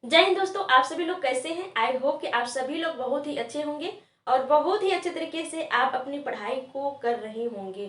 जय हिंद दोस्तों, आप सभी लोग कैसे हैं। आई होप कि आप सभी लोग बहुत ही अच्छे होंगे और बहुत ही अच्छे तरीके से आप अपनी पढ़ाई को कर रहे होंगे।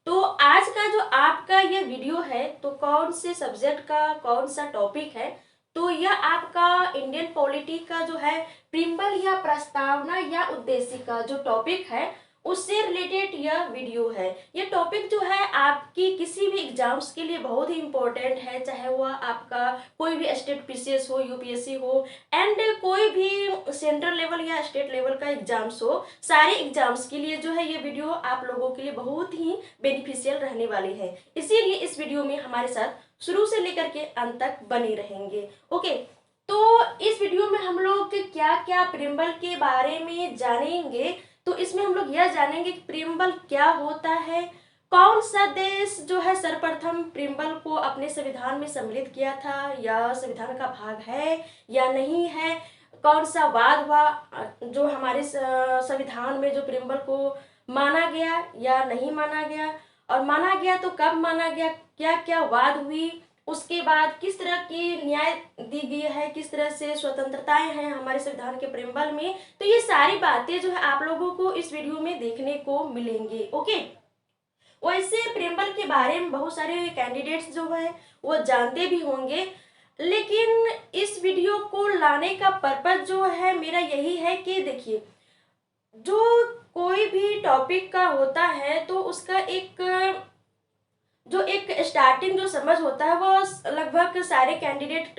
तो आज का जो आपका ये वीडियो है तो कौन से सब्जेक्ट का कौन सा टॉपिक है, तो यह आपका इंडियन पॉलिटी का जो है प्रिम्बल या प्रस्तावना या उद्देश्य का जो टॉपिक है उससे रिलेटेड यह वीडियो है। ये टॉपिक जो है आपकी किसी भी एग्जाम्स के लिए बहुत ही इम्पोर्टेंट है, चाहे वह आपका कोई भी स्टेट पीसीएस हो, यूपीएससी हो, एंड कोई भी सेंट्रल लेवल या स्टेट लेवल का एग्जाम्स हो। सारे एग्जाम्स के लिए जो है ये वीडियो आप लोगों के लिए बहुत ही बेनिफिशियल रहने वाली है। इसीलिए इस वीडियो में हमारे साथ शुरू से लेकर के अंत तक बने रहेंगे। ओके, तो इस वीडियो में हम लोग क्या क्या प्रिम्बल के बारे में जानेंगे। तो इसमें हम लोग यह जानेंगे कि प्रिम्बल क्या होता है, कौन सा देश जो है सर्वप्रथम प्रिम्बल को अपने संविधान में सम्मिलित किया था या संविधान का भाग है या नहीं है, कौन सा वाद हुआ जो हमारे संविधान में जो प्रिम्बल को माना गया या नहीं माना गया, और माना गया तो कब माना गया, क्या क्या वाद हुई, उसके बाद किस तरह की न्याय दी गई है, किस तरह से स्वतंत्रताएं हैं हमारे संविधान के प्रिम्बल में। तो ये सारी बातें जो है आप लोगों को इस वीडियो में देखने को मिलेंगे। ओके, वैसे प्रिम्बल के बारे में बहुत सारे कैंडिडेट्स जो है वो जानते भी होंगे, लेकिन इस वीडियो को लाने का पर्पज जो है मेरा यही है कि देखिए, जो कोई भी टॉपिक का होता है तो उसका एक स्टार्टिंग जो समझ होता है वो लगभग सारे कैंडिडेट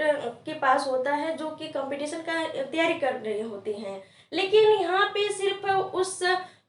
के पास होता है जो कि कंपटीशन का तैयारी कर रहे होते हैं। लेकिन यहाँ पे सिर्फ उस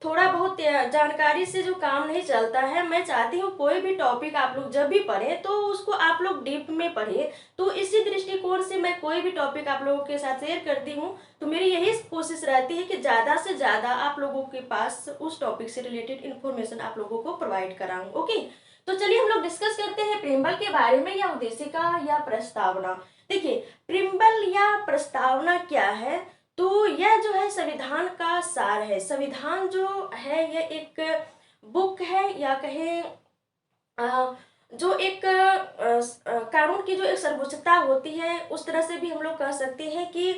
थोड़ा बहुत जानकारी से जो काम नहीं चलता है। मैं चाहती हूँ कोई भी टॉपिक आप लोग जब भी पढ़ें तो उसको आप लोग डीप में पढ़ें। तो इसी दृष्टिकोण से मैं कोई भी टॉपिक आप लोगों के साथ शेयर करती हूँ। तो मेरी यही कोशिश रहती है कि ज़्यादा से ज़्यादा आप लोगों के पास उस टॉपिक से रिलेटेड इन्फॉर्मेशन आप लोगों को प्रोवाइड कराऊँ। ओके, तो चलिए हम लोग डिस्कस करते हैं प्रिम्बल के बारे में या उद्देशिका या प्रस्तावना। देखिए, प्रिम्बल या प्रस्तावना क्या है, तो यह जो है संविधान का सार है। संविधान जो है यह एक बुक है या कहें जो एक कानून की जो एक सर्वोच्चता होती है, उस तरह से भी हम लोग कह सकते हैं कि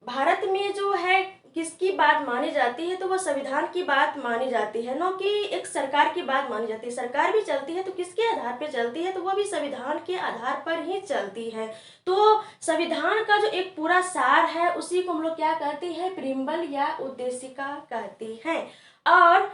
भारत में जो है किसकी बात मानी जाती है तो वह संविधान की बात मानी जाती है, न कि एक सरकार की बात मानी जाती है। सरकार भी चलती है तो किसके आधार पर चलती है, तो वह भी संविधान के आधार पर ही चलती है। तो संविधान का जो एक पूरा सार है उसी को हम लोग क्या कहते हैं, प्रिम्बल या उद्देशिका कहते हैं। और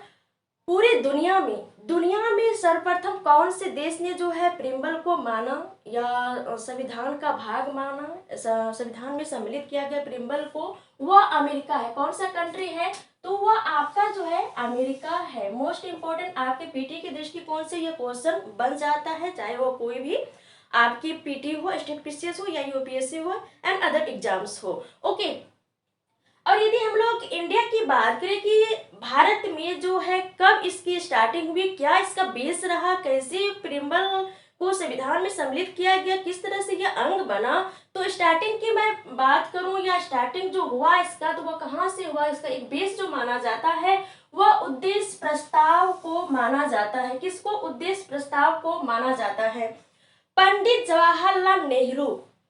पूरी दुनिया में सर्वप्रथम कौन से देश ने जो है प्रिम्बल को माना या संविधान का भाग माना, संविधान में सम्मिलित किया गया प्रिम्बल को, वह अमेरिका है। कौन सा कंट्री है, तो वह आपका जो है अमेरिका है। मोस्ट इंपोर्टेंट आपके पीटी के दृष्टिकोण से यह क्वेश्चन बन जाता है, चाहे वो कोई भी आपकी पीटी हो, स्टेट पीसीएस हो या यूपीएससी हो एंड अदर एग्जाम्स हो। ओके, और यदि हम लोग इंडिया की बात करें कि भारत में जो है कब इसकी स्टार्टिंग हुई, क्या इसका बेस रहा, कैसे प्रिम्बल को संविधान में सम्मिलित किया गया, किस तरह से यह अंग बना, तो स्टार्टिंग की मैं बात करूं या स्टार्टिंग जो हुआ इसका, तो वह कहाँ से हुआ, इसका एक बेस जो माना जाता है वह उद्देश्य प्रस्ताव को माना जाता है। किसको, उद्देश्य प्रस्ताव को माना जाता है। पंडित जवाहरलाल नेहरू,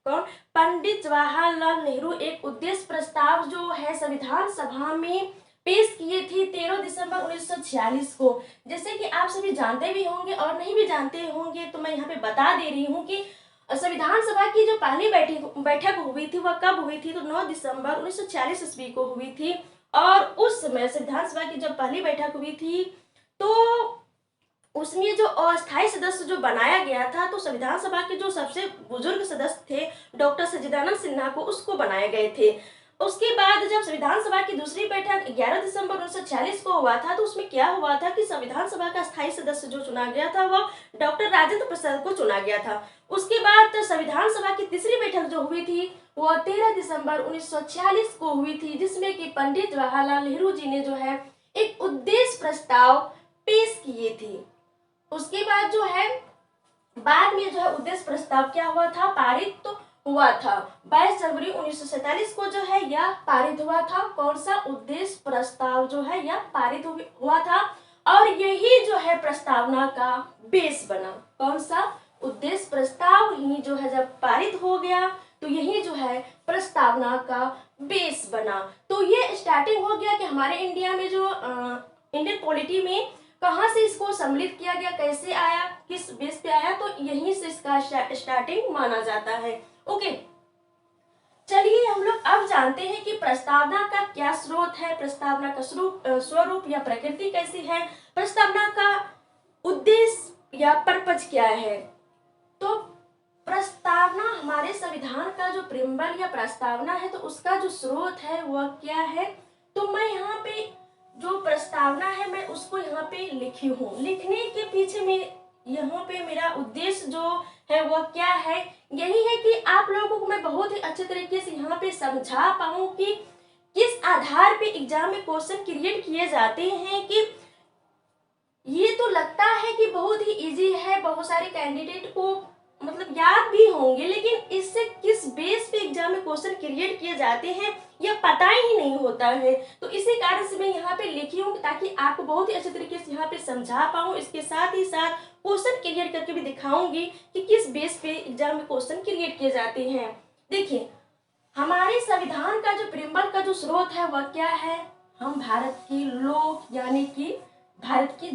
कौन, पंडित जवाहरलाल नेहरू एक उद्देश्य प्रस्ताव जो है संविधान सभा में पेश किए थे 13 दिसंबर 1946 को। जैसे कि आप सभी जानते भी होंगे और नहीं भी जानते होंगे तो मैं यहाँ पे बता दे रही हूँ कि संविधान सभा की जो पहली बैठक हुई थी वह कब हुई थी, तो 9 दिसंबर 1946 ईस्वी को हुई थी। और उस समय संविधान सभा की जब पहली बैठक हुई थी तो उसमें जो अस्थायी सदस्य जो बनाया गया था, तो संविधान सभा के जो सबसे बुजुर्ग सदस्य थे डॉक्टर सच्चिदानंद सिन्हा को, उसको बनाए गए थे। उसके बाद जब संविधान सभा की दूसरी बैठक 11 दिसंबर 1946 को हुआ था, तो उसमें क्या हुआ था कि संविधान सभा का स्थायी सदस्य जो चुना गया था वह डॉक्टर राजेंद्र प्रसाद को चुना गया था। उसके बाद संविधान सभा की तीसरी बैठक जो हुई थी वह 13 दिसंबर 1946 को हुई थी, जिसमें कि पंडित जवाहरलाल नेहरू जी ने जो है एक उद्देश्य प्रस्ताव पेश किए थे। उसके बाद जो है बाद में जो है उद्देश्य प्रस्ताव क्या हुआ था, पारित तो हुआ था। 22 जनवरी 1947 को जो है यह पारित हुआ था। कौन सा, उद्देश्य प्रस्ताव जो है यह पारित हुआ था और यही जो है प्रस्तावना का बेस बना। कौन सा, उद्देश्य प्रस्ताव ही जो है जब पारित हो गया तो यही जो है प्रस्तावना का बेस बना। तो ये स्टार्टिंग हो गया कि हमारे इंडिया में जो इंडियन पॉलिटी में कहाँ से इसको सम्मिलित किया गया, कैसे आया, किस बेस पे आया, तो यहीं से इसका स्टार्टिंग माना जाता है। ओके, चलिए हम लोग अब जानते हैं कि प्रस्तावना का क्या स्रोत है, प्रस्तावना का स्वरूप या प्रकृति कैसी है, प्रस्तावना का उद्देश्य या पर्पज क्या है। तो प्रस्तावना हमारे संविधान का जो प्रियम्बल या प्रस्तावना है, तो उसका जो स्रोत है वह क्या है। तो मैं यहाँ पे जो प्रस्तावना है मैं उसको यहाँ पे लिखी हूँ। लिखने के पीछे में यहाँ पे मेरा उद्देश्य जो है वह क्या है, यही है कि आप लोगों को मैं बहुत ही अच्छे तरीके से यहाँ पे समझा पाऊँ कि किस आधार पे एग्जाम में क्वेश्चन क्रिएट किए जाते हैं। कि ये तो लगता है कि बहुत ही इजी है, बहुत सारे कैंडिडेट को मतलब याद भी होंगे, लेकिन इससे किस बेस पे एग्जाम में क्वेश्चन क्रिएट किए जाते हैं यह पता ही नहीं होता है। तो इसी कारण से मैं यहाँ पे लिखी हूँ ताकि आपको बहुत ही अच्छे तरीके से यहाँ पे समझा पाऊँ। इसके साथ ही साथ क्वेश्चन क्रिएट करके भी दिखाऊंगी कि किस बेस पे एग्जाम में क्वेश्चन क्रिएट किए जाते हैं। देखिए, हमारे संविधान का जो प्रियम्बल का जो स्रोत है वह क्या है, हम भारत के लोग यानी कि भारत की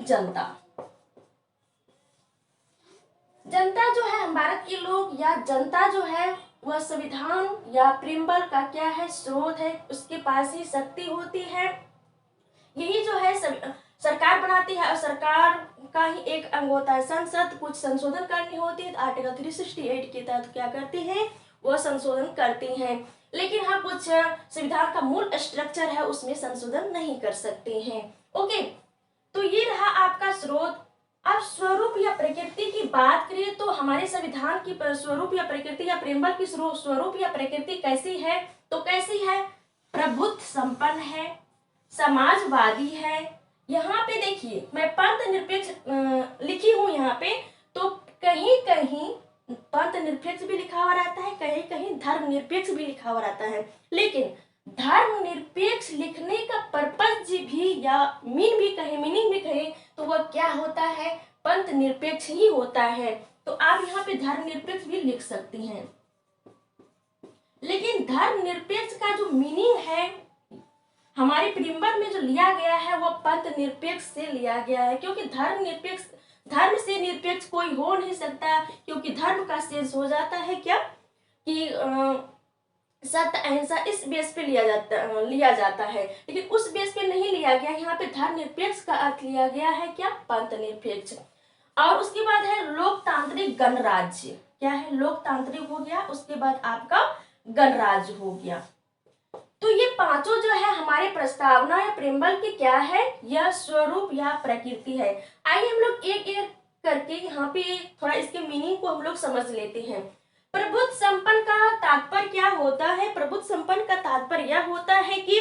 जनता जो है, हम भारत के लोग या जनता जो है वह संविधान या प्रियम्बल का क्या है, स्रोत है। उसके पास ही शक्ति होती है, यही जो है सरकार बनाती है और सरकार का ही एक अंग होता है संसद। कुछ संशोधन करनी होती है तो आर्टिकल 368 के तहत क्या करते हैं, वह संशोधन करते हैं। लेकिन हाँ, कुछ संविधान का मूल स्ट्रक्चर है उसमें संशोधन नहीं कर सकते हैं। ओके, तो ये रहा आपका स्रोत। अब स्वरूप या प्रकृति की बात करें तो हमारे संविधान की स्वरूप या प्रकृति या प्रियम्बल की स्वरूप या प्रकृति कैसी है, तो कैसी है, प्रभुत्व संपन्न है, समाजवादी है। यहाँ पे देखिए मैं पंथ निरपेक्ष लिखी हूँ यहाँ पे, तो कहीं कहीं पंथ निरपेक्ष भी लिखा हुआ रहता है, कहीं कहीं धर्म निरपेक्ष भी लिखा हुआ रहता है। लेकिन धर्म निरपेक्ष लिखने का पर्पज भी या मीनिंग भी कहें तो वह क्या होता है, पंथ निरपेक्ष ही होता है। तो आप यहाँ पे धर्म निरपेक्ष भी लिख सकती हैं। लेकिन धर्म निरपेक्ष का जो मीनिंग है हमारे प्रियम्बल में जो लिया गया है वह पंथ निरपेक्ष से लिया गया है, क्योंकि धर्म से निरपेक्ष कोई हो नहीं सकता, क्योंकि धर्म का शेष हो जाता है क्या कि सत्य अहिंसा, इस बेस पे लिया जाता है। लेकिन उस बेस पे नहीं लिया गया, यहाँ पे धर्म निरपेक्ष का अर्थ लिया गया है क्या, पंथ निरपेक्ष। और उसके बाद है लोकतांत्रिक गणराज्य। क्या है, लोकतांत्रिक हो गया, उसके बाद आपका गणराज्य हो गया। तो ये पांचों जो है हमारे प्रस्तावना या प्रियम्बल के क्या है, यह स्वरूप या प्रकृति है। आइए हम लोग एक एक करके यहाँ पे थोड़ा इसके मीनिंग को हम लोग समझ लेते हैं। प्रभुत्व संपन्न का तात्पर्य क्या होता है, प्रभुत्व संपन्न का तात्पर्य यह होता है कि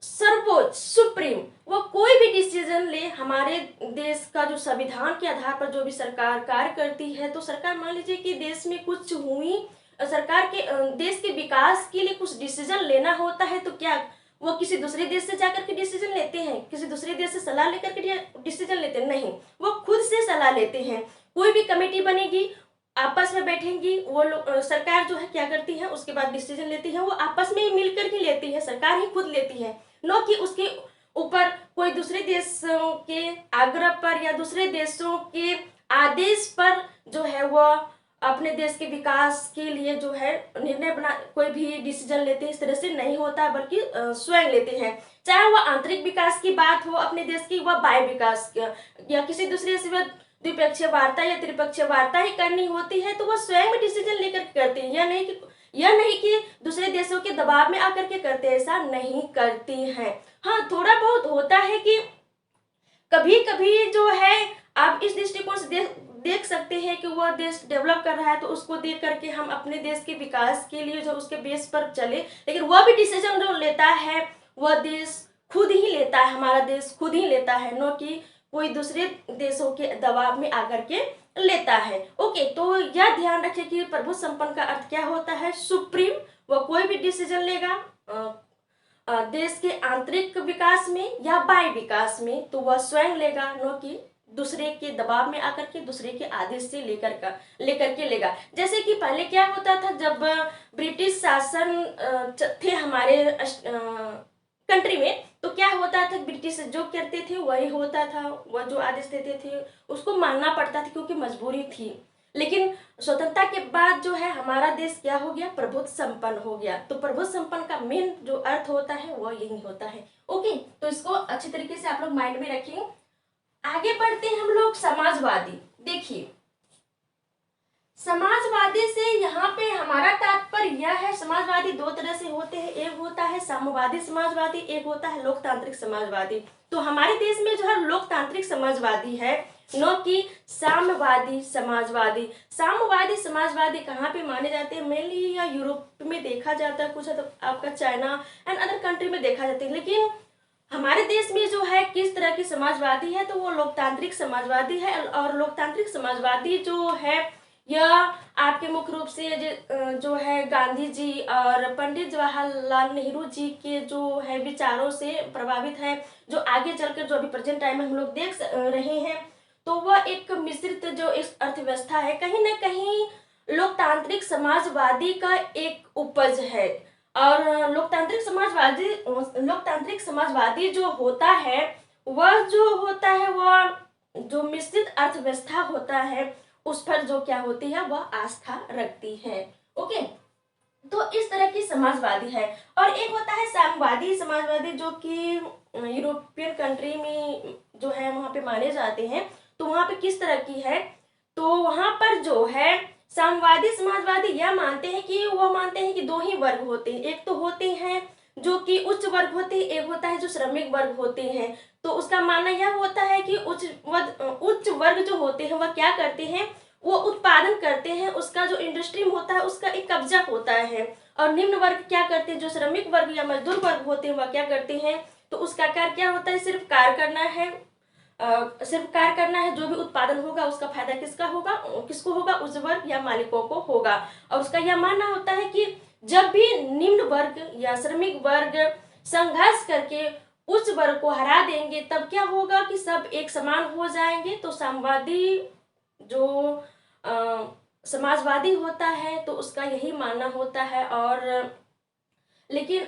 सर्वोच्च सुप्रीम वो कोई भी डिसीजन ले, हमारे देश का जो संविधान के आधार पर जो भी सरकार कार्य करती है, तो सरकार मान लीजिए कि देश में कुछ हुई, सरकार के देश के विकास के लिए कुछ डिसीजन लेना होता है, तो क्या वो किसी दूसरे देश से जाकर के डिसीजन लेते हैं, किसी दूसरे देश से सलाह लेकर के डिसीजन लेते हैं, नहीं, वो खुद से सलाह लेते हैं। कोई भी कमेटी बनेगी, आपस में बैठेंगी, वो लोग सरकार जो है क्या करती है, उसके बाद डिसीजन लेती है, वो आपस में ही मिलकर के लेती है, सरकार ही खुद लेती है, न कि उसके ऊपर कोई दूसरे देशों के आग्रह पर या दूसरे देशों के आदेश पर जो है वह अपने देश के विकास के लिए जो है निर्णय बना, कोई भी डिसीजन लेते हैं, इस तरह से नहीं होता, बल्कि स्वयं लेते हैं। चाहे वह आंतरिक विकास की बात हो अपने देश की, वह बाह्य विकास या किसी दूसरे से द्विपक्षीय वार्ता या त्रिपक्षीय वार्ता ही करनी होती है, तो वह स्वयं में डिसीजन लेकर करते हैं। यह नहीं कि दूसरे देशों के दबाव में आकर के करते, ऐसा नहीं करती हैं। हाँ, थोड़ा बहुत होता है कि कभी कभी जो है आप इस दृष्टिकोण से देख सकते हैं कि वह देश डेवलप कर रहा है, तो उसको देख करके हम अपने देश के विकास के लिए जो उसके बेस पर चले, लेकिन वह भी डिसीजन जो लेता है वह देश खुद ही लेता है, हमारा देश खुद ही लेता है, न कि कोई दूसरे देशों के दबाव में आकर के लेता है। ओके, तो यह ध्यान रखिए कि प्रभु संपन्न का अर्थ क्या होता है, सुप्रीम, वह कोई भी डिसीजन लेगा देश के आंतरिक विकास में या बाह्य विकास में, तो वह स्वयं लेगा, न कि दूसरे के दबाव में आकर के दूसरे के आदेश से लेकर के लेगा। जैसे कि पहले क्या होता था, जब ब्रिटिश शासन थे हमारे कंट्री में, तो क्या होता था, ब्रिटिश जो करते थे वही होता था, वह जो आदेश देते थे उसको मानना पड़ता था क्योंकि मजबूरी थी। लेकिन स्वतंत्रता के बाद जो है हमारा देश क्या हो गया, प्रभुत्व संपन्न हो गया। तो प्रभुत्व संपन्न का मेन जो अर्थ होता है वह यही होता है। ओके, तो इसको अच्छी तरीके से आप लोग माइंड में रखें। आगे बढ़ते हैं हम लोग समाजवादी। देखिए, समाजवादी से यहाँ पे हमारा तात्पर्य यह है, समाजवादी दो तरह से होते हैं, एक होता है साम्यवादी समाजवादी, एक होता है लोकतांत्रिक समाजवादी। तो हमारे देश में जो है लोकतांत्रिक समाजवादी है, न कि साम्यवादी समाजवादी। साम्यवादी समाजवादी कहाँ पे माने जाते हैं, मेनली या यूरोप में देखा जाता है, कुछ तो आपका चाइना एंड अदर कंट्री में देखा जाता है। लेकिन हमारे देश में जो है किस तरह की समाजवादी है, तो वो लोकतांत्रिक समाजवादी है। और लोकतांत्रिक समाजवादी जो है यह आपके मुख्य रूप से जो है गांधी जी और पंडित जवाहरलाल नेहरू जी के जो है विचारों से प्रभावित है, जो आगे चलकर जो अभी प्रेजेंट टाइम में हम लोग देख रहे हैं। तो वह एक मिश्रित जो इस अर्थव्यवस्था है, कहीं ना कहीं लोकतांत्रिक समाजवादी का एक उपज है। और लोकतांत्रिक समाजवादी जो होता है वह जो मिश्रित अर्थव्यवस्था होता है उस पर जो क्या होती है वह आस्था रखती है। ओके, तो इस तरह की समाजवादी है। और एक होता है साम्यवादी समाजवादी, जो कि यूरोपियन कंट्री में जो है वहां पे माने जाते हैं। तो वहां पे किस तरह की है, तो वहां पर जो है साम्यवादी समाजवादी यह मानते हैं कि दो ही वर्ग होते हैं। एक तो होते हैं जो कि उच्च वर्ग होते हैं, एक होता है जो श्रमिक वर्ग होते हैं। तो उसका मानना यह होता है कि उच्च वर्ग जो होते हैं वह क्या करते हैं, वो उत्पादन करते हैं, उसका जो इंडस्ट्री होता है उसका एक कब्जा होता है। और निम्न वर्ग क्या करते हैं, जो श्रमिक वर्ग या मजदूर वर्ग होते हैं वह क्या करते हैं, तो उसका कार्य क्या होता है, सिर्फ कार्य करना है। जो भी उत्पादन होगा उसका फायदा किसको होगा, उस वर्ग या मालिकों को होगा। और उसका यह मानना होता है कि जब भी निम्न वर्ग या श्रमिक वर्ग संघर्ष करके उच्च वर्ग को हरा देंगे तब क्या होगा कि सब एक समान हो जाएंगे। तो साम्यवादी जो समाजवादी होता है तो उसका यही मानना होता है। लेकिन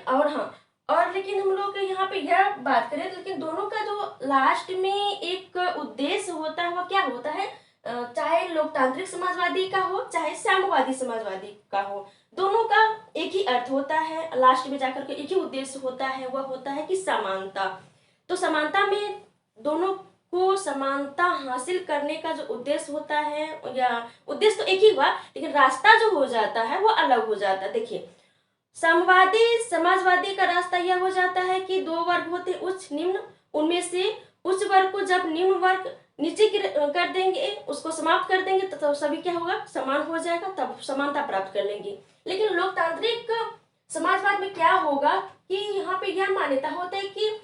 हम लोग यहाँ पे यह बात करें, लेकिन दोनों का जो लास्ट में एक उद्देश्य होता है वह क्या होता है, चाहे लोकतांत्रिक समाजवादी का हो चाहे साम्यवादी समाजवादी का हो, दोनों का एक ही अर्थ होता है, लास्ट में जाकर के एक ही उद्देश्य होता है, वह होता है कि समानता। तो समानता में दोनों को समानता हासिल करने का जो उद्देश्य होता है, या उद्देश्य तो एक ही हुआ लेकिन रास्ता जो हो जाता है वो अलग हो जाता है। देखिए, साम्यवादी समाजवादी का रास्ता यह हो जाता है कि दो वर्ग होते उच्च निम्न, उनमें से उच्च वर्ग को जब निम्न वर्ग नीचे कर देंगे, उसको समाप्त कर देंगे तो सभी क्या होगा, समान हो जाएगा, तब समानता प्राप्त कर लेंगे। लेकिन लोकतांत्रिक समाजवाद में क्या होगा कि यहाँ पे यह मान्यता होता है कि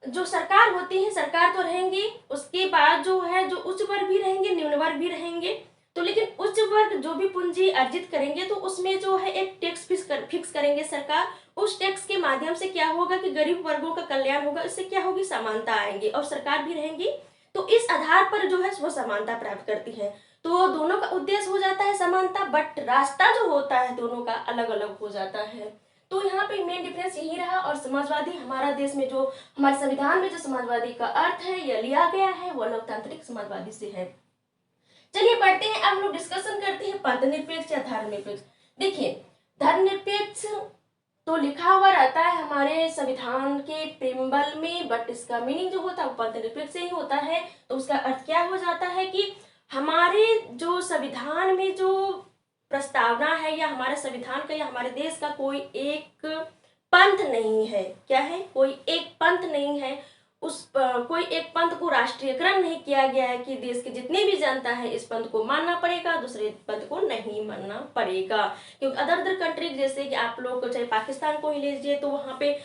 जो सरकार होती है, सरकार तो रहेंगी, उसके बाद जो है जो उच्च वर्ग भी रहेंगे निम्न वर्ग भी रहेंगे। तो लेकिन उच्च वर्ग जो भी पूंजी अर्जित करेंगे तो उसमें जो है एक टैक्स फिक्स करेंगे सरकार। उस टैक्स के माध्यम से क्या होगा कि गरीब वर्गों का कल्याण होगा, इससे क्या होगी, समानता आएंगी और सरकार भी रहेंगी। तो इस आधार पर जो है वो समानता प्राप्त करती है। तो दोनों का उद्देश्य हो जाता है समानता, बट रास्ता जो होता है दोनों का अलग अलग हो जाता है। तो यहाँ पे मेन डिफरेंस यही रहा। और समाजवादी हमारा देश में जो हमारे संविधान में जो समाजवादी का अर्थ है यह लिया गया है वह लोकतांत्रिक समाजवादी से है। चलिए पढ़ते हैं, अब हम लोग डिस्कशन करते हैं पंथनिरपेक्ष या धर्मनिरपेक्ष। देखिए, धर्मनिरपेक्ष तो लिखा हुआ रहता है हमारे संविधान के प्रेम्बल में, बट इसका मीनिंग जो होता है वो पंथनिरपेक्ष से ही होता है। तो उसका अर्थ क्या हो जाता है कि हमारे जो संविधान में जो प्रस्तावना है या हमारे संविधान का या हमारे देश का कोई एक पंथ नहीं है। क्या है, कोई एक पंथ नहीं है, कोई एक पंथ को राष्ट्रीयकरण नहीं किया गया है कि देश की जितनी भी जनता है इस पंथ को मानना पड़ेगा, दूसरे पंथ को नहीं मानना पड़ेगा। क्योंकि अदर कंट्री जैसे कि आप लोग चाहे पाकिस्तान को ही लीजिए, तो वहाँ पे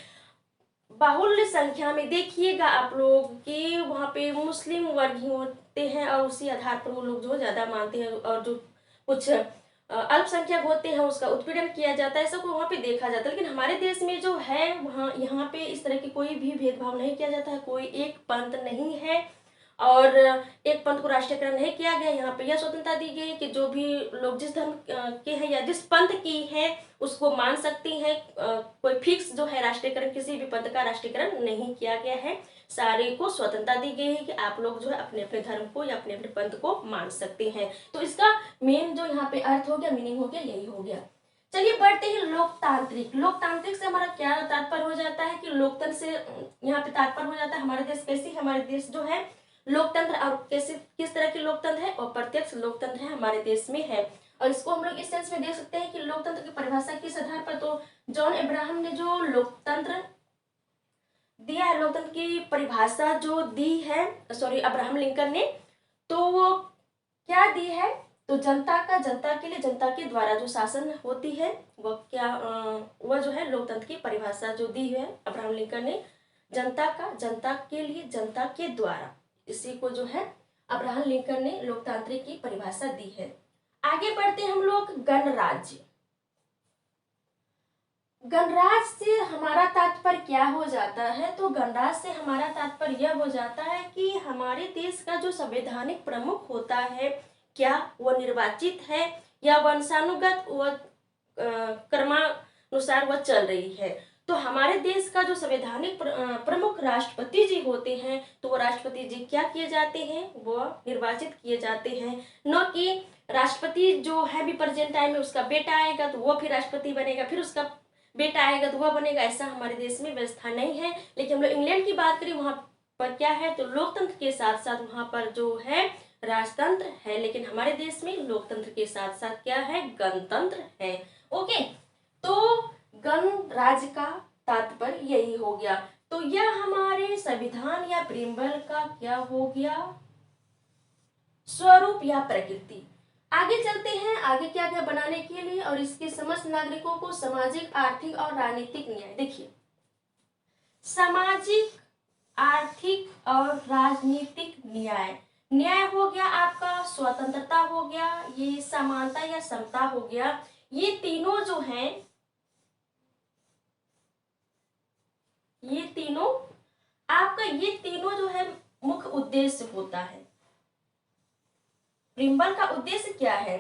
बाहुल्य संख्या में देखिएगा आप लोग कि वहाँ पे मुस्लिम वर्ग ही होते हैं और उसी आधार पर वो लोग जो ज्यादा मानते हैं, और जो कुछ अल्पसंख्यक होते हैं उसका उत्पीड़न किया जाता है, सब वहाँ पे देखा जाता है। लेकिन हमारे देश में जो है वहाँ यहाँ पे इस तरह की कोई भी भेदभाव नहीं किया जाता है, कोई एक पंथ नहीं है। और एक पंथ को राष्ट्रीयकरण नहीं किया गया। यहाँ पे यह स्वतंत्रता दी गई है कि जो भी लोग जिस धर्म के हैं या जिस पंथ की हैं उसको मान सकती हैं। कोई फिक्स जो है राष्ट्रीयकरण, किसी भी पंथ का राष्ट्रीयकरण नहीं किया गया है। सारे को स्वतंत्रता दी गई है कि आप लोग जो है अपने अपने धर्म को या अपने अपने पंथ को मान सकते हैं। तो इसका मेन जो यहाँ पे अर्थ हो गया, मीनिंग हो गया, यही हो गया। चलिए बढ़ते हैं लोकतांत्रिक। लोकतांत्रिक से हमारा क्या तात्पर्य हो जाता है कि लोकतंत्र से यहाँ पे तात्पर्य हो जाता है हमारा देश कैसी, हमारे देश जो है लोकतंत्र, और कैसे किस तरह की लोकतंत्र है, और प्रत्यक्ष लोकतंत्र है हमारे देश में है। और इसको हम लोग इस सेंस में देख सकते हैं कि लोकतंत्र की परिभाषा किस आधार पर, तो जॉन अब्राहम ने जो लोकतंत्र दिया है, लोकतंत्र की परिभाषा जो दी है, सॉरी अब्राहम लिंकन ने, तो वो क्या दी है, तो जनता का, जनता के लिए, जनता के द्वारा जो शासन होती है वह क्या, वह जो है लोकतंत्र की परिभाषा जो दी है अब्राहम लिंकन ने, जनता का, जनता के लिए, जनता के द्वारा, इसी को जो है अब्राहम लिंकन ने लोकतांत्रिक की परिभाषा दी है। आगे बढ़ते हम लोग गणराज्य। गणराज्य से हमारा तात्पर्य क्या हो जाता है, तो गणराज्य से हमारा तात्पर्य यह हो जाता है कि हमारे देश का जो संवैधानिक प्रमुख होता है, क्या वह निर्वाचित है या वंशानुगत व क्रमानुसार वह चल रही है। तो हमारे देश का जो संवैधानिक प्रमुख राष्ट्रपति जी होते हैं, तो वो राष्ट्रपति जी क्या किए जाते हैं, वह निर्वाचित किए जाते हैं। न कि राष्ट्रपति जो है भी प्रेजेंट टाइम में उसका बेटा आएगा तो वो फिर राष्ट्रपति बनेगा, फिर उसका बेटा आएगा तो वह बनेगा, ऐसा हमारे देश में व्यवस्था नहीं है। लेकिन हम लोग इंग्लैंड की बात करें, वहां पर क्या है, तो लोकतंत्र के साथ साथ वहां पर जो है राजतंत्र है। लेकिन हमारे देश में लोकतंत्र के साथ साथ क्या है, गणतंत्र है। ओके, तो गणराज्य का तात्पर्य यही हो गया। तो यह हमारे संविधान या प्रियम्बल का क्या हो गया, स्वरूप या प्रकृति। आगे चलते हैं, आगे क्या क्या बनाने के लिए, और इसके समस्त नागरिकों को सामाजिक, आर्थिक और राजनीतिक न्याय। देखिए, सामाजिक, आर्थिक और राजनीतिक न्याय, न्याय हो गया आपका, स्वतंत्रता हो गया, ये समानता या समता हो गया। ये तीनों जो हैं, ये तीनों आपका, ये तीनों जो है मुख्य उद्देश्य होता है। प्रियम्बल का उद्देश्य क्या है,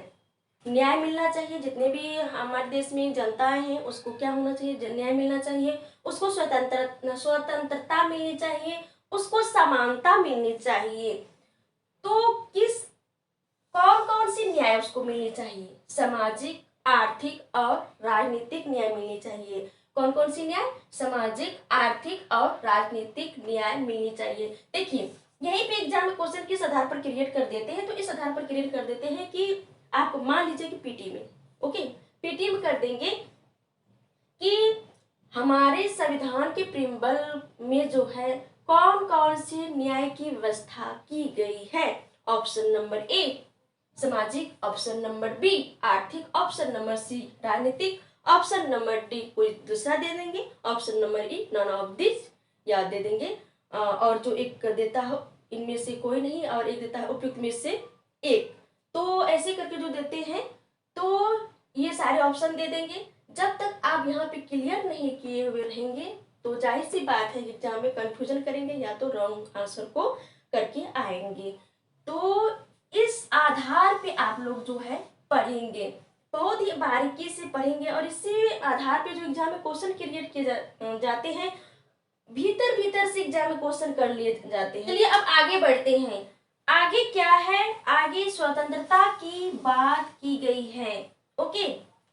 न्याय मिलना चाहिए, जितने भी हमारे देश में जनताएं हैं उसको क्या होना चाहिए, न्याय मिलना चाहिए, उसको स्वतंत्रता मिलनी चाहिए, उसको समानता मिलनी चाहिए। तो कौन कौन सी न्याय उसको मिलनी चाहिए, सामाजिक, आर्थिक और राजनीतिक न्याय मिलनी चाहिए। कौन कौन सी न्याय, सामाजिक, आर्थिक और राजनीतिक न्याय मिलनी चाहिए। देखिए, यहीं पे एग्जाम में क्वेश्चन किस आधार पर क्रिएट कर देते हैं, तो इस आधार पर क्रिएट कर देते हैं कि आप मान लीजिए कि पीटी में, ओके, पीटी में कर देंगे कि हमारे संविधान के प्रियम्बल में जो है कौन कौन से न्याय की व्यवस्था की गई है। ऑप्शन नंबर ए सामाजिक, ऑप्शन नंबर बी आर्थिक, ऑप्शन नंबर सी राजनीतिक, ऑप्शन नंबर डी कोई दूसरा दे देंगे, option number E none of this, या दे देंगे और जो एक देता हो इनमें से कोई नहीं, और एक देता है उपयुक्त में से एक। तो ऐसे करके जो देते हैं, तो ये सारे ऑप्शन दे देंगे। जब तक आप यहाँ पे क्लियर नहीं किए हुए रहेंगे तो जाहिर सी बात है एग्जाम में कंफ्यूजन करेंगे या तो रॉन्ग आंसर को करके आएंगे। तो इस आधार पे आप लोग जो है पढ़ेंगे, बहुत ही बारीकी से पढ़ेंगे, और इसी आधार पे जो एग्जाम में क्वेश्चन क्रिएट किए जाते हैं, भीतर भीतर से एग्जाम में क्वेश्चन कर लिए जाते हैं। चलिए अब आगे बढ़ते हैं। आगे क्या है, आगे स्वतंत्रता की बात की गई है। ओके,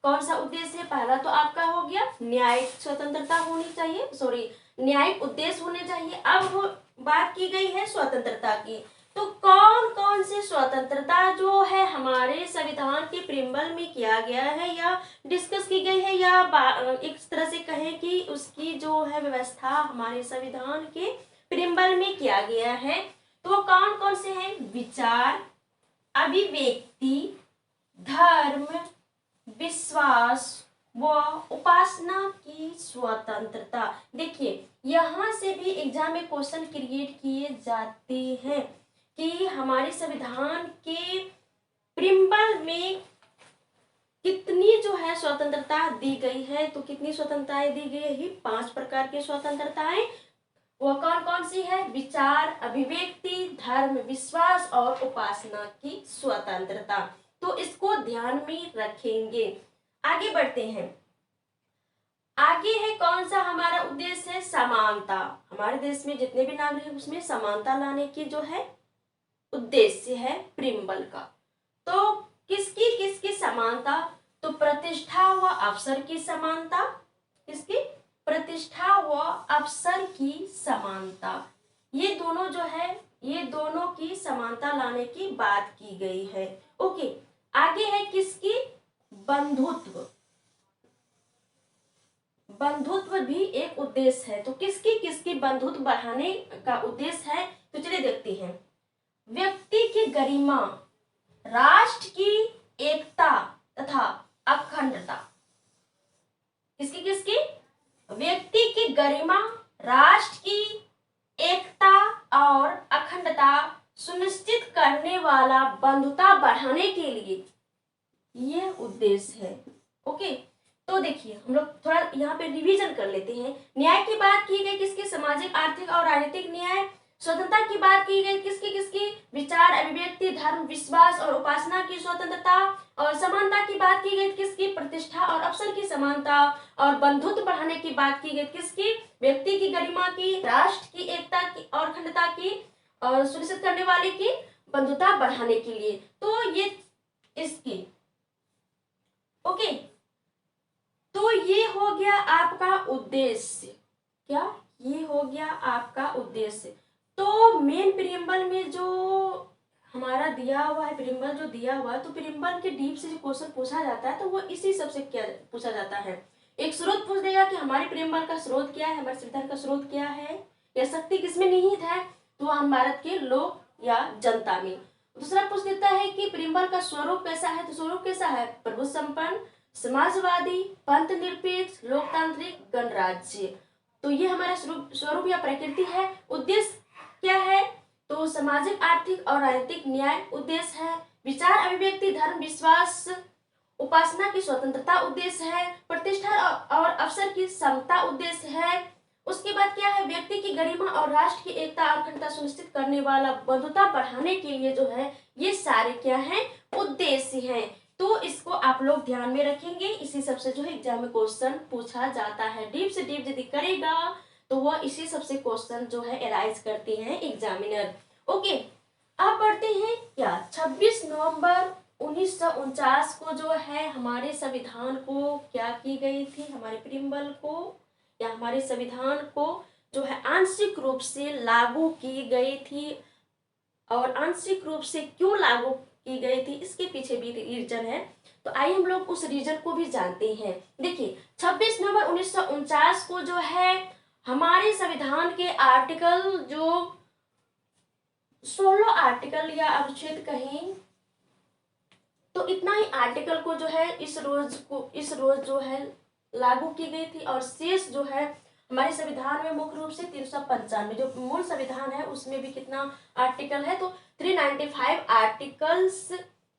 कौन सा उद्देश्य है, पहला तो आपका हो गया न्यायिक स्वतंत्रता होनी चाहिए, सॉरी न्यायिक उद्देश्य होने चाहिए। अब वो बात की गई है स्वतंत्रता की, तो कौन कौन से स्वतंत्रता जो है हमारे संविधान के प्रियम्बल में किया गया है या डिस्कस की गई है, या एक तरह से कहें कि उसकी जो है व्यवस्था हमारे संविधान के प्रियम्बल में किया गया है, तो वो कौन कौन से हैं, विचार, अभिव्यक्ति, धर्म, विश्वास व उपासना की स्वतंत्रता। देखिए, यहाँ से भी एग्जाम में क्वेश्चन क्रिएट किए जाते हैं कि हमारे संविधान के प्रियम्बल में कितनी जो है स्वतंत्रता दी गई है, तो कितनी स्वतंत्रताएं दी गई है, 5 प्रकार की स्वतंत्रताएं वह कौन कौन सी है? विचार, अभिव्यक्ति, धर्म, विश्वास और उपासना की स्वतंत्रता। तो इसको ध्यान में रखेंगे। आगे बढ़ते हैं। आगे है कौन सा हमारा उद्देश्य है? समानता। हमारे देश में जितने भी नागरिक हैं उसमें समानता लाने की जो है उद्देश्य है प्रियम्बल का। तो किसकी किसकी समानता? तो प्रतिष्ठा व अवसर की समानता। किसकी? प्रतिष्ठा व अवसर की समानता। ये दोनों जो है, ये दोनों की समानता लाने की बात की गई है। ओके, आगे है किसकी? बंधुत्व। बंधुत्व भी एक उद्देश्य है। तो किसकी किसकी बंधुत्व बढ़ाने का उद्देश्य है? तो चलिए देखते हैं। व्यक्ति की गरिमा, राष्ट्र की एकता तथा अखंडता। किसकी किसकी? व्यक्ति की गरिमा, राष्ट्र की एकता और अखंडता सुनिश्चित करने वाला बंधुता बढ़ाने के लिए यह उद्देश्य है। ओके, तो देखिए हम लोग थोड़ा यहाँ पे रिवीजन कर लेते हैं। न्याय की बात की गई किसकी? सामाजिक, आर्थिक और राजनीतिक न्याय। स्वतंत्रता की बात की गई किसकी किसकी? विचार, अभिव्यक्ति, धर्म, विश्वास और उपासना की स्वतंत्रता। और समानता की बात की गई किसकी? प्रतिष्ठा और अवसर की समानता। और बंधुत्व बढ़ाने की बात की गई किसकी? व्यक्ति की गरिमा की, राष्ट्र की एकता की और अखंडता की और सुनिश्चित करने वाले की बंधुता बढ़ाने के लिए। तो ये इसकी ओके, तो ये हो गया आपका उद्देश्य। क्या? ये हो गया आपका उद्देश्य। तो मेन प्रियम्बल में जो हमारा दिया हुआ है, प्रियम्बल जो दिया हुआ है, तो प्रियम्बल के डीप से जो क्वेश्चन पूछा जाता है तो वो इसी सबसे क्या पूछा जाता है। एक स्रोत पूछ देगा कि हमारे प्रियम्बल का स्रोत क्या है, हमारे संविधान का स्रोत क्या है, या शक्ति किसमें निहित है, तो हम भारत के लोक या जनता में। दूसरा पूछ देता है कि प्रियम्बल का स्वरूप कैसा है, तो स्वरूप कैसा है? प्रभु संपन्न, समाजवादी, पंथ निरपेक्ष, लोकतांत्रिक, गणराज्य। तो ये हमारा स्वरूप या प्रकृति है। उद्देश्य क्या है? तो सामाजिक, आर्थिक और राजनीतिक न्याय उद्देश्य है। विचार, अभिव्यक्ति, धर्म, विश्वास, उपासना की स्वतंत्रता उद्देश्य है। प्रतिष्ठा और अवसर की समता उद्देश्य है। उसके बाद क्या है? व्यक्ति की गरिमा और राष्ट्र की एकता और अखंडता सुनिश्चित करने वाला बंधुता बढ़ाने के लिए जो है ये सारे क्या है? उद्देश्य हैं। तो इसको आप लोग ध्यान में रखेंगे। इसी सबसे जो है एग्जाम में क्वेश्चन पूछा जाता है। डीप से डीप यदि करेगा तो वह इसी सबसे क्वेश्चन जो है एराइज करते हैं एग्जामिनर। ओके, अब बढ़ते हैं क्या? 26 नवंबर 1949 को जो है हमारे संविधान को क्या की गई थी? हमारे प्रियम्बल को या हमारे संविधान को जो है आंशिक रूप से लागू की गई थी। और आंशिक रूप से क्यों लागू की गई थी इसके पीछे भी रीजन है। तो आइए हम लोग उस रीजन को भी जानते हैं। देखिए 26 नवंबर 1949 को जो है हमारे संविधान के आर्टिकल जो 16 आर्टिकल या अनुच्छेद कहें तो इतना ही आर्टिकल को जो है इस रोज जो है लागू की गई थी। और शेष जो है हमारे संविधान में मुख्य रूप से 395 जो मूल संविधान है उसमें भी कितना आर्टिकल है? तो 395 आर्टिकल्स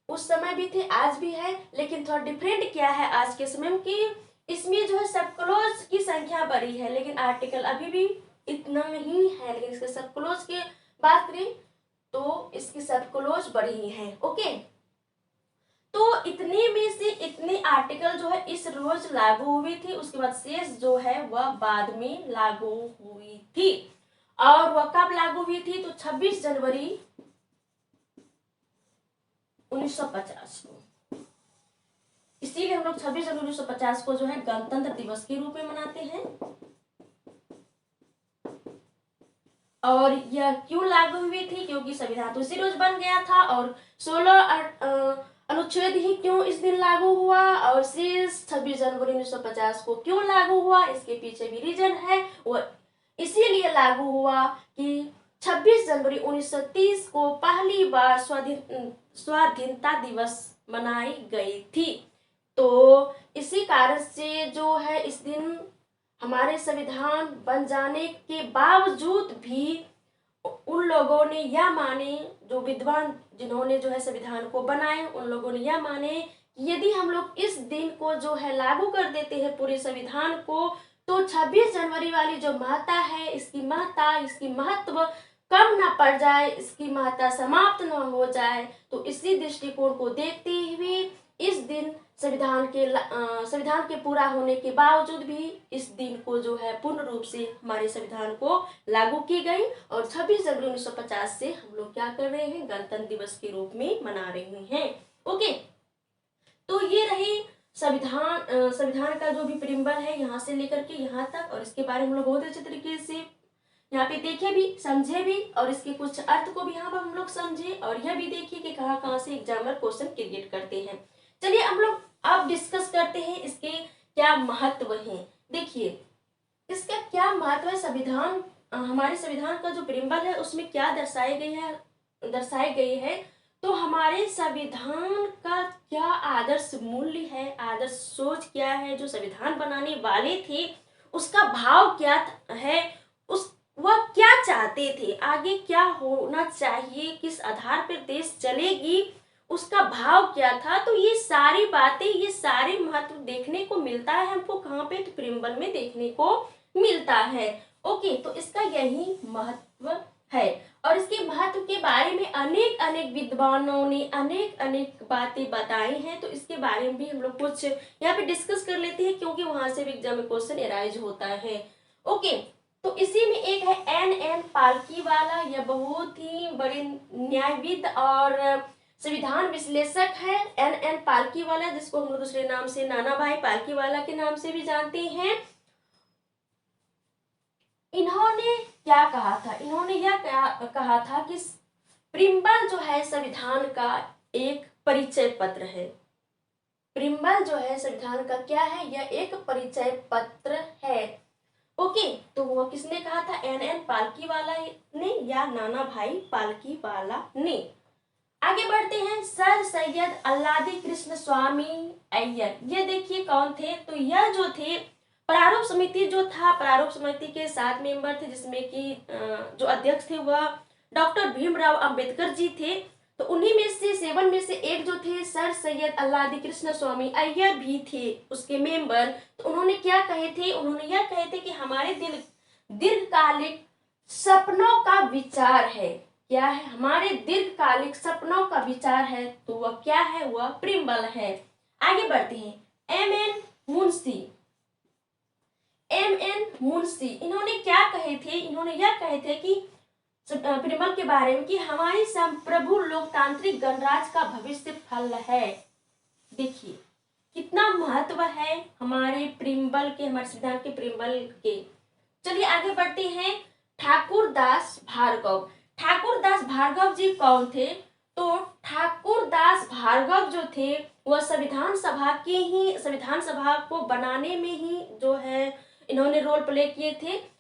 उस समय भी थे, आज भी है। लेकिन थोड़ा डिफरेंट क्या है आज के समय में कि इसमें जो है सब क्लोज की संख्या बढ़ी है, लेकिन आर्टिकल अभी भी इतना ही है। लेकिन इसके सब क्लोज की बात करें तो इसकी सब क्लोज बढ़ी है। ओके, तो इतने में से इतने आर्टिकल जो है इस रोज लागू हुई थी। उसके बाद शेष जो है वह बाद में लागू हुई थी। और वह कब लागू हुई थी? तो 26 जनवरी 1950 को। इसीलिए हम लोग 26 जनवरी 1950 को जो है गणतंत्र दिवस के रूप में मनाते हैं। और यह क्यों लागू हुई थी? क्योंकि संविधान तो इसी रोज बन गया था। और 16 अनुच्छेद ही क्यों इस दिन लागू हुआ और शेष 26 जनवरी 1950 को क्यों लागू हुआ इसके पीछे भी रीजन है। वो इसीलिए लागू हुआ कि 26 जनवरी 1930 को पहली बार स्वाधीनता दिवस मनाई गई थी। तो इसी कारण से जो है इस दिन हमारे संविधान बन जाने के बावजूद भी उन लोगों ने यह माने, जो विद्वान जिन्होंने जो है संविधान को बनाए उन लोगों ने यह माने कि यदि हम लोग इस दिन को जो है लागू कर देते हैं पूरे संविधान को तो 26 जनवरी वाली जो महत्ता है, इसकी महत्व कम ना पड़ जाए, इसकी महत्ता समाप्त ना हो जाए, तो इसी दृष्टिकोण को देखते हुए इस दिन संविधान के पूरा होने के बावजूद भी इस दिन को जो है पूर्ण रूप से हमारे संविधान को लागू की गई और 26 जनवरी 1950 से हम लोग क्या कर रहे हैं, गणतंत्र दिवस के रूप में मना रहे हैं। ओके, तो ये रही संविधान का जो भी प्रियम्बल है यहाँ से लेकर के यहाँ तक, और इसके बारे में हम लोग बहुत अच्छे तरीके से यहाँ पे देखे भी, समझे भी, और इसके कुछ अर्थ को भी यहाँ पर हम लोग समझे, और यह भी देखिए कि कहाँ कहाँ से एग्जामिनर क्वेश्चन क्रिएट करते हैं। चलिए हम लोग अब डिस्कस करते हैं इसके क्या महत्व है। देखिए इसका क्या महत्व है, हमारे संविधान का जो प्रियम्बल है उसमें क्या दर्शाए गए है, तो हमारे संविधान का क्या आदर्श मूल्य है, आदर्श सोच क्या है, जो संविधान बनाने वाले थे उसका भाव क्या है, वह क्या चाहते थे, आगे क्या होना चाहिए, किस आधार पर देश चलेगी, उसका भाव क्या था। तो ये सारी बातें, ये सारे महत्व देखने को मिलता है हमको कहाँ पे, तो प्रियम्बल में देखने को मिलता है। ओके, तो इसका यही महत्व है, और इसके महत्व के बारे में अनेक विद्वानों ने अनेक बातें बताई हैं, तो इसके बारे में भी हम लोग कुछ यहाँ पे डिस्कस कर लेते हैं, क्योंकि वहां से भी एग्जाम में क्वेश्चन अराइज होता है। ओके, तो इसी में एक है एन पालकीवाला, यह बहुत ही बड़े न्यायविद और संविधान विश्लेषक है एन पालकीवाला, जिसको हम लोग दूसरे नाम से नाना भाई पालकीवाला के नाम से भी जानते हैं। इन्होंने क्या कहा था, इन्होंने यह कहा था कि प्रियम्बल जो है संविधान का एक परिचय पत्र है। प्रियम्बल जो है संविधान का क्या है, यह एक परिचय पत्र है। ओके, तो वो किसने कहा था, एन पालकीवाला ने या नाना भाई पालकीवाला ने। आगे बढ़ते हैं, सर सैयद अल्लादी कृष्ण स्वामी अय्यर, ये देखिए कौन थे, तो यह जो थे प्रारूप समिति जो था, प्रारूप समिति के 7 मेंबर थे, जिसमें कि जो अध्यक्ष थे वह डॉक्टर भीमराव अंबेडकर जी थे। तो उन्हीं में से 7 में से एक जो थे सर सैयद अल्लादी कृष्ण स्वामी अय्यर भी थे उसके मेंबर। तो उन्होंने क्या कहे थे, उन्होंने यह कहे थे कि हमारे दीर्घकालिक सपनों का विचार है, क्या है, हमारे दीर्घकालिक सपनों का विचार है, तो वह क्या है, वह प्रियम्बल है। आगे बढ़ते हैं, एम एन मुंशी, इन्होंने क्या कहे थे, इन्होंने यह कहे थे कि प्रियम्बल के बारे में कि हमारी संप्रभु लोकतांत्रिक गणराज्य का भविष्य फल है। देखिए कितना महत्व है हमारे प्रियम्बल के, हमारे संविधान के प्रियम्बल के। चलिए आगे बढ़ते हैं, ठाकुर दास भार्गव जी कौन थे, तो ठाकुर दास भार्गव जो थे वह संविधान सभा को बनाने में ही जो है इन्होंने रोल प्ले किए थे।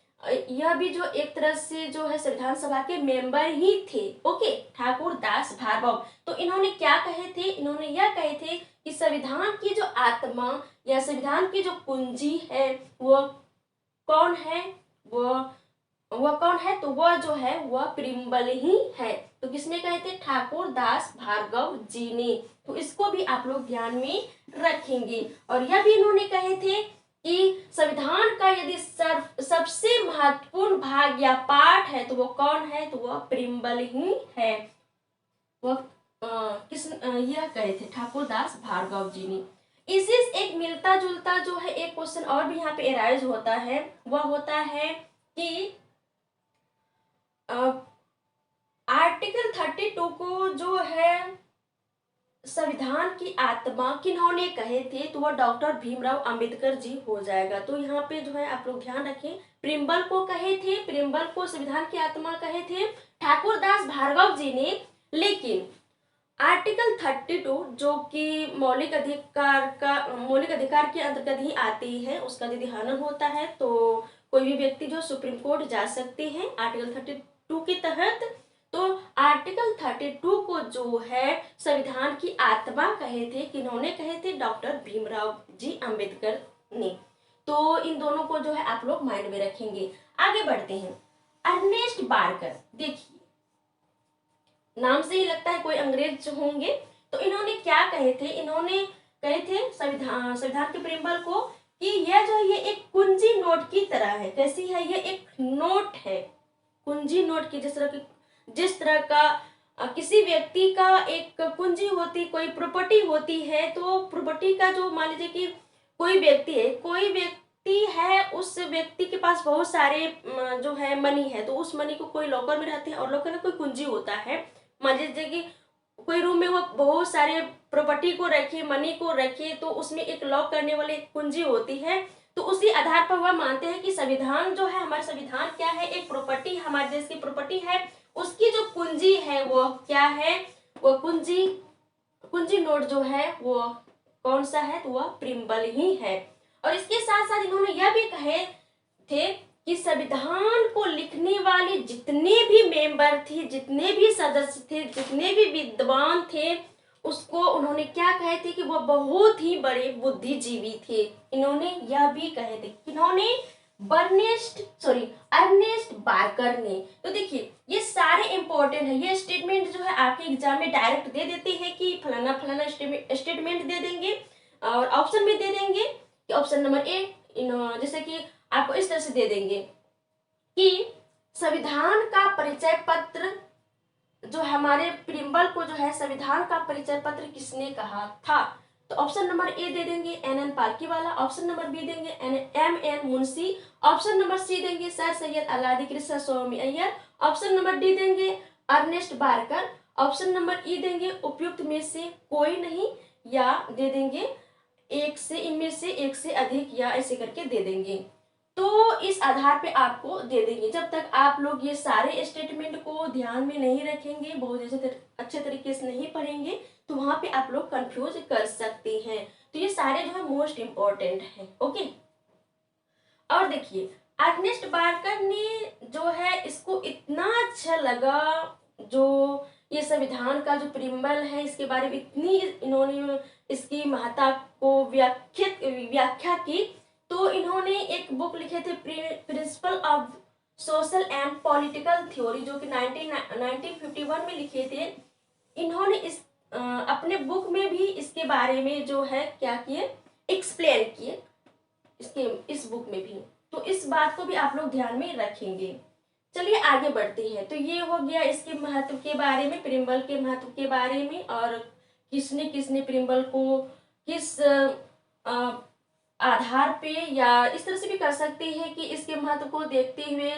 यह भी जो एक तरह से जो है संविधान सभा के मेंबर ही थे। ओके, ठाकुर दास भार्गव, तो इन्होंने क्या कहे थे, इन्होंने यह कहे थे कि संविधान की जो आत्मा या संविधान की जो कुंजी है वह कौन है, वह कौन है, तो वह जो है वह प्रियम्बल ही है। तो किसने कहे थे, ठाकुर दास भार्गव जी ने। तो इसको भी आप लोग ध्यान में रखेंगे। और यह भी इन्होंने कहे थे कि संविधान का यदि सबसे महत्वपूर्ण भाग या पार्ट है तो वो कौन है, तो वह प्रियम्बल ही है। वह यह कहे थे ठाकुर दास भार्गव जी ने। इसी एक मिलता जुलता जो है एक क्वेश्चन और भी यहाँ पे अराइज होता है, वह होता है कि आर्टिकल 32 को जो है संविधान की आत्मा किन्होंने कहे थे, तो वह डॉक्टर भीमराव अंबेडकर जी हो जाएगा। तो यहाँ पे जो है आप लोग ध्यान रखें, प्रियम्बल को कहे थे, प्रियम्बल को संविधान की आत्मा कहे थे ठाकुर दास भार्गव जी ने। लेकिन आर्टिकल 32 जो कि मौलिक अधिकार के अंतर्गत ही आती है, उसका यदि हनन होता है तो कोई भी व्यक्ति जो सुप्रीम कोर्ट जा सकते हैं आर्टिकल 32 के तहत। तो आर्टिकल 32 को जो है संविधान की आत्मा कहे थे, किन्होंने कहे थे, डॉक्टर भीमराव जी अंबेडकर ने। तो इन दोनों को जो है आप लोग माइंड में रखेंगे। आगे बढ़ते हैं, अर्नेस्ट बारकर, देखिए नाम से ही लगता है कोई अंग्रेज होंगे। तो इन्होंने क्या कहे थे, इन्होंने कहे थे संविधान के प्रियम्बल को कि यह जो है ये एक कुंजी नोट की तरह है। कैसी है? ये एक नोट है, कुंजी नोट की। जिस तरह का किसी व्यक्ति का एक कुंजी होती, कोई प्रॉपर्टी होती है, तो प्रॉपर्टी का जो, मान लीजिए कि कोई व्यक्ति है, उस व्यक्ति के पास बहुत सारे जो है मनी है, तो उस मनी को कोई लॉकर में रहते हैं और लॉकर में कोई कुंजी होता है। मान लीजिए कि कोई रूम में वो बहुत सारे प्रॉपर्टी को रखे, मनी को रखे, तो उसमें एक लॉक करने वाली एक कुंजी होती है। तो उसी आधार पर वह मानते हैं कि संविधान जो है, हमारा संविधान क्या है, एक प्रॉपर्टी, हमारे देश की प्रॉपर्टी है, उसकी जो कुंजी है वो क्या है, वो कुंजी नोट जो है वो कौन सा है, तो वह प्रिम्बल ही है। और इसके साथ साथ इन्होंने यह भी कहे थे कि संविधान को लिखने वाले जितने भी मेंबर थे, जितने भी सदस्य थे, जितने भी विद्वान थे, उसको उन्होंने क्या कहे थे कि वो बहुत ही बड़े बुद्धिजीवी थे। इन्होंने यह भी कहे थे, इन्होंने अर्नेस्ट बार्कर ने। तो देखिए ये सारे इंपॉर्टेंट है, ये स्टेटमेंट जो है आपके एग्जाम में डायरेक्ट दे देते हैं कि फलाना फलाना स्टेटमेंट दे देंगे और ऑप्शन में दे देंगे कि ऑप्शन नंबर ए, जैसे कि आपको इस तरह से दे देंगे कि संविधान का परिचय पत्र, जो हमारे प्रिम्बल को जो है संविधान का परिचय पत्र किसने कहा था। तो ऑप्शन नंबर ए दे देंगे N Palkhivala, option number B देंगे M Munshi, option number C देंगे sir Syed Alladi Krishnaswamy Ayyar, option number D देंगे Ernest Barker, option number E देंगे उपयुक्त में से कोई नहीं, या दे देंगे इनमें से एक से अधिक, या ऐसे करके दे देंगे। तो इस आधार पे आपको दे देंगे। जब तक आप लोग ये सारे स्टेटमेंट को ध्यान में नहीं रखेंगे, बहुत अच्छे तरीके से नहीं पढ़ेंगे, तो वहां पे आप लोग कंफ्यूज कर सकते हैं। तो ये सारे जो है मोस्ट इम्पोर्टेंट है। ओके, और देखिए अर्नेस्ट बार्कर ने जो है इसको इतना अच्छा लगा, जो ये संविधान का जो प्रिम्बल है इसके बारे में इतनी इन्होंने इसकी महत्ता को व्याख्या की, तो इन्होंने एक बुक लिखे थे principle of social and political theory, जो कि 1951 में लिखे थे। इन्होंने इस अपने बुक में भी इसके बारे में जो है क्या किए, एक्सप्लेन किए इस बुक में भी। तो इस बात को भी आप लोग ध्यान में रखेंगे। चलिए आगे बढ़ते हैं। तो ये हो गया इसके महत्व के बारे में, प्रिम्बल के महत्व के बारे में, और किसने किसने प्रिम्बल को किस आधार पे, या इस तरह से भी कर सकते हैं कि इसके महत्व को देखते हुए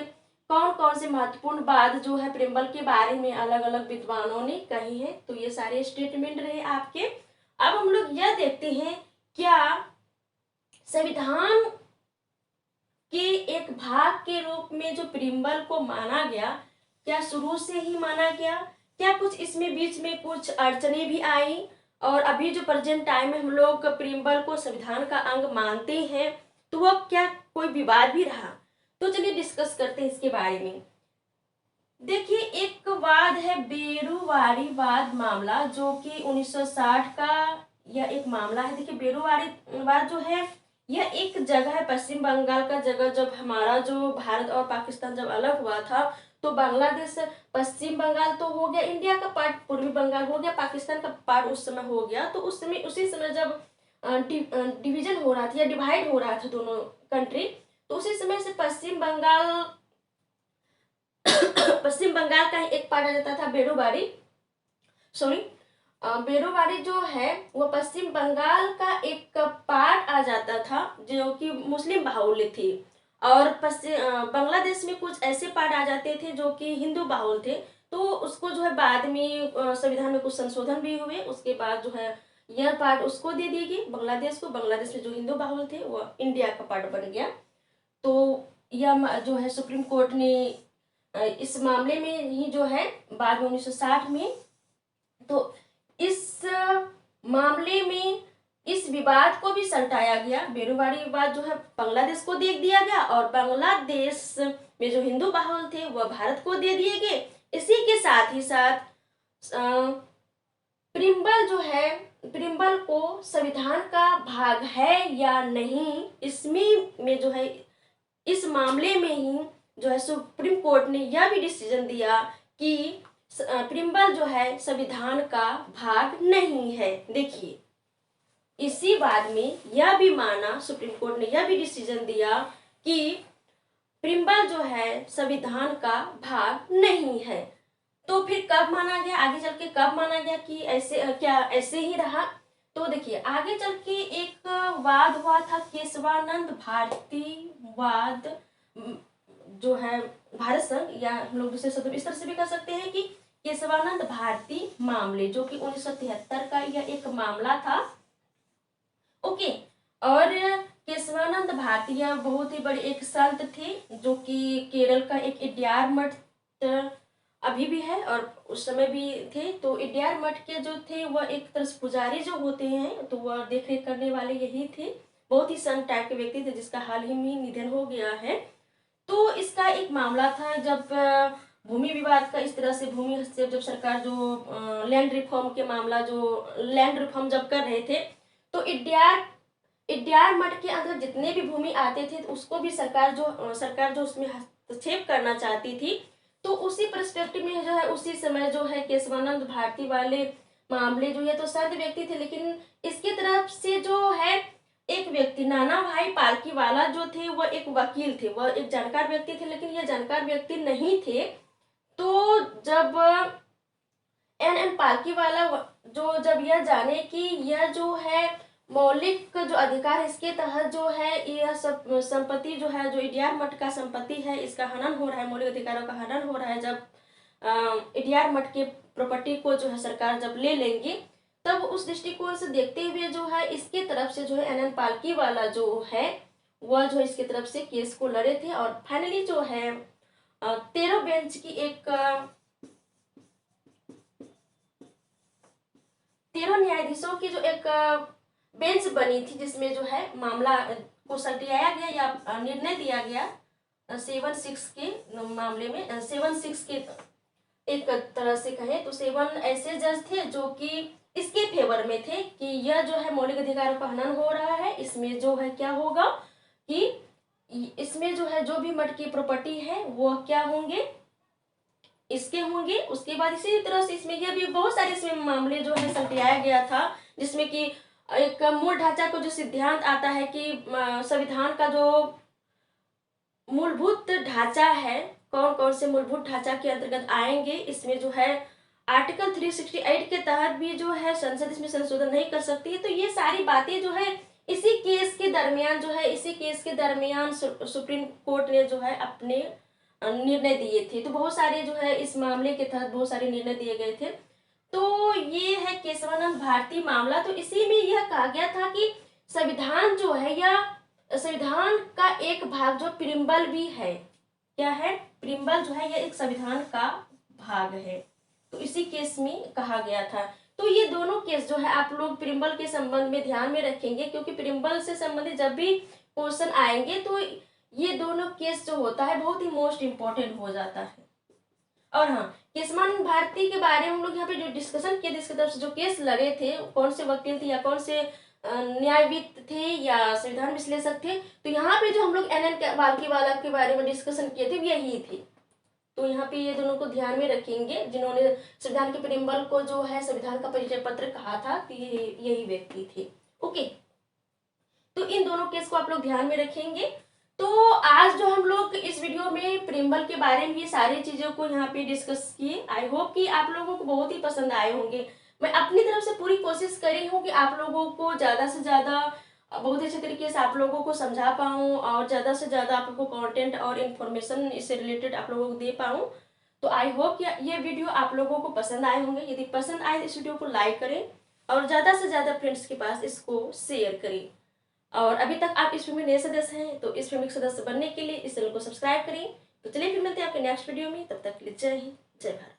कौन कौन से महत्वपूर्ण बात जो है प्रिम्बल के बारे में अलग अलग विद्वानों ने कही है। तो ये सारे स्टेटमेंट रहे आपके। अब हम लोग यह देखते हैं, क्या संविधान के एक भाग के रूप में जो प्रिम्बल को माना गया, क्या शुरू से ही माना गया, क्या कुछ इसमें बीच में कुछ अड़चने भी आई, और अभी जो प्रेजेंट टाइम में हम लोग प्रिम्बल को संविधान का अंग मानते हैं, तो वह क्या कोई विवाद भी रहा। तो चलिए डिस्कस करते हैं इसके बारे में। देखिए एक वाद है बेरुवारी वाद मामला, जो कि 1960 का यह एक मामला है। देखिए बेरुवारी वाद जो है यह एक जगह है पश्चिम बंगाल का जगह। जब हमारा जो भारत और पाकिस्तान जब अलग हुआ था, तो बांग्लादेश पश्चिम बंगाल तो हो गया इंडिया का पार्ट, पूर्वी बंगाल हो गया पाकिस्तान का पार्ट उस समय हो गया। तो उस समय उसी समय जब डिवीजन हो रहा था या डिवाइड हो रहा था दोनों कंट्री, तो उसी समय से पश्चिम बंगाल का एक पार्ट आ जाता था बेरोबारी जो है वो पश्चिम बंगाल का एक पार्ट आ जाता था, जो कि मुस्लिम बाहुल्य थी। और बांग्लादेश में कुछ ऐसे पार्ट आ जाते थे जो कि हिंदू बाहुल्य थे। तो उसको जो है बाद में संविधान में कुछ संशोधन भी हुए, उसके बाद जो है यह पार्ट उसको दे दी गई बांग्लादेश को। बांग्लादेश में जो हिंदू बाहुल्य थे वो इंडिया का पार्ट बन गया। तो यह जो है सुप्रीम कोर्ट ने इस मामले में ही जो है बाद में 1960 में, तो इस मामले में इस विवाद को भी सल्टाया गया। बेरुवारी विवाद जो है बांग्लादेश को दे दिया गया, और बांग्लादेश में जो हिंदू बाहुल्य थे वह भारत को दे दिए गए। इसी के साथ ही साथ प्रिम्बल को संविधान का भाग है या नहीं, इसमें जो है इस मामले में ही जो है सुप्रीम कोर्ट ने यह भी डिसीजन दिया कि प्रिम्बल जो है संविधान का भाग नहीं है। देखिए इसी बाद में यह भी माना, सुप्रीम कोर्ट ने यह भी डिसीजन दिया कि प्रिम्बल जो है संविधान का भाग नहीं है। तो फिर कब माना गया, आगे चल के कब माना गया कि ऐसे क्या ऐसे ही रहा? तो देखिए आगे चल के एक वाद हुआ था, केशवानंद भारती वाद, जो है भारत संघ, या हम लोग दूसरे शब्द इस तरह से भी कह सकते हैं कि केशवानंद भारती मामले, जो कि 1973 का यह एक मामला था। ओके, और केशवानंद भारती यह बहुत ही बड़े एक संत थे, जो कि केरल का एक इडियार मठ अभी भी है और उस समय भी थे। तो इडियार मठ के जो थे वह एक तरह से पुजारी जो होते हैं, तो वह देख रेख करने वाले यही थे। बहुत ही संत टाइप के व्यक्ति थे, जिसका हाल ही में निधन हो गया है। तो इसका एक मामला था, जब भूमि विवाद का इस तरह से भूमि से जब सरकार जो लैंड रिफॉर्म के मामला, जो लैंड रिफॉर्म जब कर रहे थे, तो इडियार मठ के अंदर जितने भी भूमि आते थे तो उसको भी सरकार जो उसमें हस्तक्षेप करना चाहती थी। तो उसी पर्सपेक्टिव में जो है उसी समय जो है केशवानंद भारती वाले मामले जो है तो संत व्यक्ति थे, लेकिन इसकी तरफ से जो है एक व्यक्ति नाना भाई पालकीवाला जो थे वह एक वकील थे, वह एक जानकार व्यक्ति थे, लेकिन यह जानकार व्यक्ति नहीं थे। तो जब एन पालकीवाला जो जब यह जाने कि यह जो है मौलिक जो अधिकार, इसके तहत जो है यह सब संपत्ति जो है, जो इडियार मठ का संपत्ति है, इसका हनन हो रहा है, मौलिक अधिकारों का हनन हो रहा है। जब इडियार मठ के प्रॉपर्टी को जो है सरकार जब ले लेंगे, तब उस दृष्टिकोण से देखते हुए जो है इसके तरफ से जो है एन पालकीवाला जो है वह जो इसके तरफ से केस को लड़े थे। और फाइनली जो है 13 बेंच की एक 13 न्यायाधीशों की जो एक बेंच बनी थी, जिसमें जो है मामला को सल्टियाया गया या निर्णय दिया गया 7-6 के मामले में। 7-6 के एक तरह से कहें तो 7 ऐसे जज थे जो कि इसके फेवर में थे कि यह जो है मौलिक अधिकारों का हनन हो रहा है। इसमें जो है क्या होगा कि इसमें जो है जो भी मठ की प्रॉपर्टी है वो क्या होंगे, इसके होंगे। उसके बाद इसी तरह से इसमें यह भी बहुत सारे इसमें मामले जो है सल्टियाया गया था, जिसमें कि एक मूल ढांचा को जो सिद्धांत आता है कि संविधान का जो मूलभूत ढांचा है, कौन कौन से मूलभूत ढांचा के अंतर्गत आएंगे, इसमें जो है आर्टिकल 368 के तहत भी जो है संसद इसमें संशोधन नहीं कर सकती है। तो ये सारी बातें जो है इसी केस के दरमियान सुप्रीम कोर्ट ने जो है अपने निर्णय दिए थे। तो बहुत सारे जो है इस मामले के तहत बहुत सारे निर्णय दिए गए थे। तो ये है केशवानंद भारती मामला। तो इसी में यह कहा गया था कि संविधान जो है या संविधान का एक भाग जो प्रिम्बल भी है, क्या है, प्रिम्बल जो है यह एक संविधान का भाग है। तो इसी केस में कहा गया था। तो ये दोनों केस जो है आप लोग प्रिम्बल के संबंध में ध्यान में रखेंगे, क्योंकि प्रिम्बल से संबंधित जब भी क्वेश्चन आएंगे तो ये दोनों केस जो होता है बहुत ही मोस्ट इम्पोर्टेंट हो जाता है। और हाँ, केशवानंद भारती के बारे में हम लोग यहाँ पे जो डिस्कशन किए, जिसकी तरफ से जो केस लड़े थे, कौन से वकील थे या कौन से न्यायविद थे या संविधान विश्लेषक थे, तो यहाँ पे जो हम लोग एन पालकीवाला के बारे में डिस्कशन किए थे यही थे। तो यहाँ पे ये दोनों को ध्यान में रखेंगे, जिन्होंने संविधान के प्रिम्बल को जो है संविधान का परिचय पत्र कहा था, तो यही व्यक्ति थे। ओके, तो इन दोनों केस को आप लोग ध्यान में रखेंगे। तो आज जो हम लोग इस वीडियो में प्रिम्बल के बारे में ये सारी चीजों को यहाँ पे डिस्कस किए, आई होप कि आप लोगों को बहुत ही पसंद आए होंगे। मैं अपनी तरफ से पूरी कोशिश कर रही हूँ कि आप लोगों को ज़्यादा से ज़्यादा बहुत अच्छे तरीके से आप लोगों को समझा पाऊँ और ज़्यादा से ज़्यादा आप लोगों को कंटेंट और इन्फॉर्मेशन इससे रिलेटेड आप लोगों को दे पाऊँ। तो आई होप कि ये वीडियो आप लोगों को पसंद आए होंगे। यदि पसंद आए इस वीडियो को लाइक करें और ज़्यादा से ज़्यादा फ्रेंड्स के पास इसको शेयर करें। और अभी तक आप इस फैमिली नए सदस्य हैं तो इस फैमिली के सदस्य बनने के लिए इस चैनल को सब्सक्राइब करें। तो चलिए फिर मिलते हैं आपके नेक्स्ट वीडियो में, तब तक के लिए जय हिंद, जय भारत।